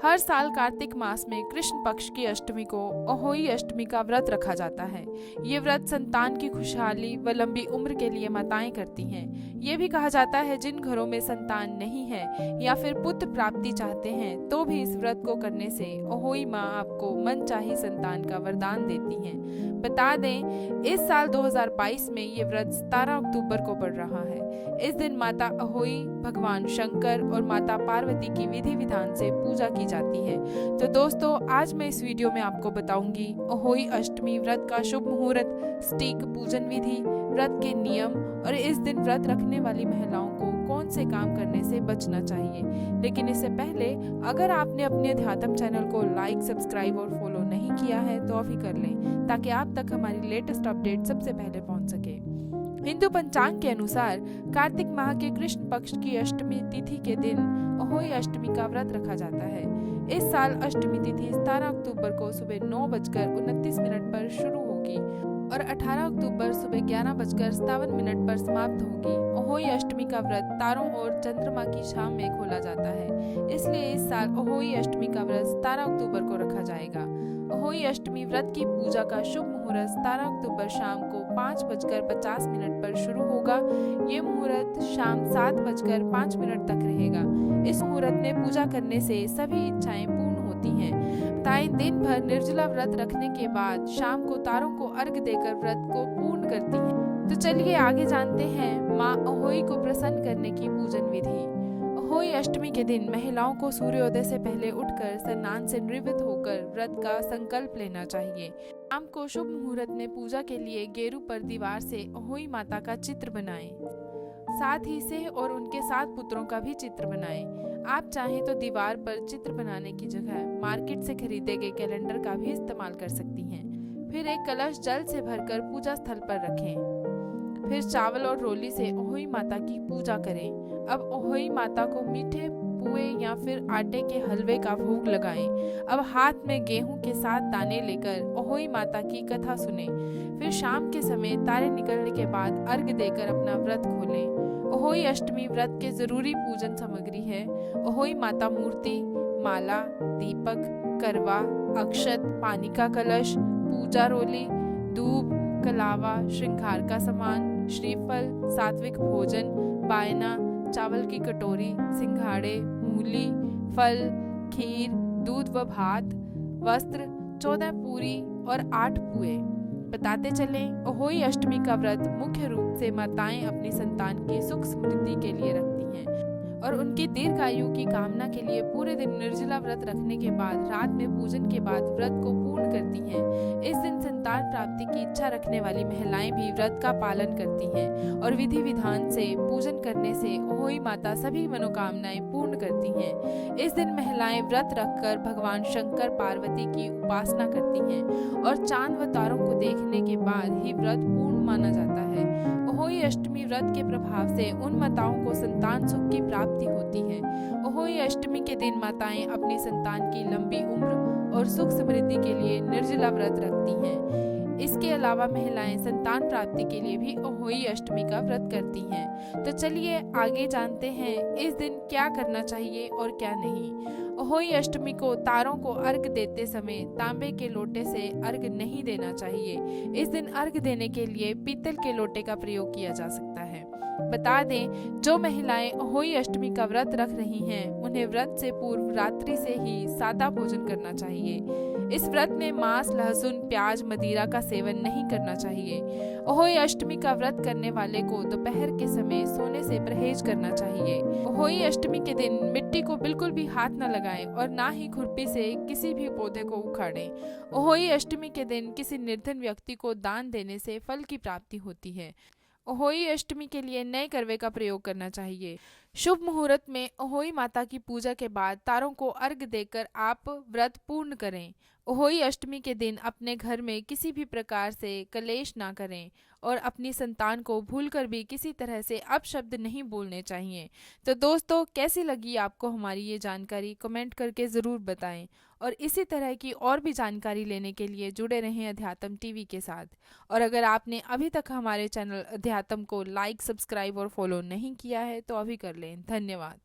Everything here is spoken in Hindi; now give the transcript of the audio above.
हर साल कार्तिक मास में कृष्ण पक्ष की अष्टमी को अहोई अष्टमी का व्रत रखा जाता है। ये व्रत संतान की खुशहाली व लंबी उम्र के लिए माताएं करती हैं। ये भी कहा जाता है जिन घरों में संतान नहीं है या फिर पुत्र प्राप्ति चाहते हैं तो भी इस व्रत को करने से अहोई माँ आपको मनचाही संतान का वरदान देती हैं। बता दें, इस साल 2022 में ये व्रत 17 अक्टूबर को पड़ रहा है। इस दिन माता अहोई, भगवान शंकर और माता पार्वती की विधि विधान से पूजा की जाती है। तो दोस्तों, आज मैं इस वीडियो में आपको बताऊंगी अहोई अष्टमी व्रत का शुभ मुहूर्त, सटीक पूजन विधि, व्रत के नियम और इस दिन व्रत रखने वाली महिलाओं को कौन से काम करने से बचना चाहिए। लेकिन इससे पहले अगर आपने अपने अध्यात्म चैनल को लाइक, सब्सक्राइब और फॉलो नहीं किया है तो अभी कर लें, ताकि आप तक हमारी लेटेस्ट अपडेट सबसे पहले पहुंच सके। हिंदू पंचांग के अनुसार कार्तिक माह के कृष्ण पक्ष की अष्टमी तिथि के दिन अहोई अष्टमी का व्रत रखा जाता है। इस साल अष्टमी तिथि 17 अक्टूबर को सुबह 9:29 पर शुरू होगी और 18 अक्टूबर सुबह 11:57 पर समाप्त होगी। अहोई अष्टमी का व्रत तारों और चंद्रमा की शाम में खोला जाता है, इसलिए इस साल अहोई अष्टमी का व्रत 17 अक्टूबर को रखा जाएगा। अहोई अष्टमी व्रत की पूजा का शुभ मुहूर्त 17 अक्टूबर शाम को 5:50 पर शुरू होगा। ये मुहूर्त शाम 7:05 तक रहेगा। इस मुहूर्त में पूजा करने से सभी इच्छाएं पूर्ण होती हैं। ताएं दिन भर निर्जला व्रत रखने के बाद शाम को तारों को अर्घ देकर व्रत को पूर्ण करती हैं। तो चलिए आगे जानते हैं माँ अहोई को प्रसन्न करने की पूजन विधि। अहोई अष्टमी के दिन महिलाओं को सूर्योदय से पहले उठकर स्नान से निवृत्त होकर व्रत का संकल्प लेना चाहिए। शाम को शुभ मुहूर्त में पूजा के लिए गेरू पर दीवार से अहोई माता का चित्र बनाएं। साथ ही सिंह और उनके 7 पुत्रों का भी चित्र बनाएं। आप चाहें तो दीवार पर चित्र बनाने की जगह मार्केट से खरीदे गए कैलेंडर का भी इस्तेमाल कर सकती हैं। फिर एक कलश जल से भरकर पूजा स्थल पर रखें। फिर चावल और रोली से अहोई माता की पूजा करें। अब अहोई माता को मीठे पुए या फिर आटे के हलवे का भोग लगाएं। अब हाथ में गेहूं के 7 दाने लेकर अहोई माता की कथा सुने। फिर शाम के समय तारे निकलने के बाद अर्घ देकर अपना व्रत खोलें। अहोई अष्टमी व्रत के जरूरी पूजन सामग्री है अहोई माता मूर्ति, माला, दीपक, करवा, अक्षत, पानी का कलश, पूजा रोली, दूब, कलावा, श्रृंगार का सामान, श्रीफल, सात्विक भोजन, बायना, चावल की कटोरी, सिंघाड़े, मूली, फल, खीर, दूध व भात, वस्त्र, 14 पूरी और 8 पुए। बताते चलें, अहोई अष्टमी का व्रत मुख्य रूप से माताएं अपनी संतान की सुख समृद्धि के लिए रखती हैं और उनकी दीर्घायु की कामना के लिए पूरे दिन निर्जला व्रत रखने के बाद रात में पूजन के बाद व्रत को पूर्ण करती हैं। इस दिन संतान प्राप्ति की इच्छा रखने वाली महिलाएं भी व्रत का पालन करती हैं और विधि विधान से पूजन करने से अहोई माता सभी मनोकामनाएं पूर्ण करती हैं। इस दिन महिलाएं व्रत रखकर भगवान शंकर पार्वती की उपासना करती हैं और चांद व तारों को देखने के बाद ही व्रत पूर्ण माना जाता है। अहोई अष्टमी व्रत के प्रभाव से उन माताओं को संतान सुख की प्राप्ति होती है। अहोई अष्टमी के दिन माताएं अपनी संतान की लंबी उम्र और सुख समृद्धि के लिए निर्जला व्रत रखती हैं। इसके अलावा महिलाएं संतान प्राप्ति के लिए भी अहोई अष्टमी का व्रत करती हैं। तो चलिए आगे जानते हैं इस दिन क्या करना चाहिए और क्या नहीं। अहोई अष्टमी को तारों को अर्घ देते समय तांबे के लोटे से अर्घ नहीं देना चाहिए। इस दिन अर्घ देने के लिए पीतल के लोटे का प्रयोग किया जा सकता है। बता दें, जो महिलाएं अहोई अष्टमी का व्रत रख रही हैं, उन्हें व्रत से पूर्व रात्रि से ही सादा भोजन करना चाहिए। इस व्रत में मांस, लहसुन, प्याज, मदिरा का सेवन नहीं करना चाहिए। अहोई अष्टमी का व्रत करने वाले को दोपहर के समय सोने से परहेज करना चाहिए। अहोई अष्टमी के दिन मिट्टी को बिल्कुल भी हाथ न लगाएं और ना ही खुरपी से किसी भी पौधे को उखाड़ें। अहोई अष्टमी के दिन किसी निर्धन व्यक्ति को दान देने से फल की प्राप्ति होती है। अहोई अष्टमी के लिए नए करवे का प्रयोग करना चाहिए। शुभ मुहूर्त में अहोई माता की पूजा के बाद तारों को अर्घ देकर आप व्रत पूर्ण करें। अहोई अष्टमी के दिन अपने घर में किसी भी प्रकार से कलेश ना करें और अपनी संतान को भूलकर भी किसी तरह से अपशब्द नहीं बोलने चाहिए। तो दोस्तों, कैसी लगी आपको हमारी ये जानकारी, कमेंट करके ज़रूर बताएं और इसी तरह की और भी जानकारी लेने के लिए जुड़े रहें अध्यात्म टीवी के साथ। और अगर आपने अभी तक हमारे चैनल अध्यात्म को लाइक, सब्सक्राइब और फॉलो नहीं किया है तो अभी कर लें। धन्यवाद।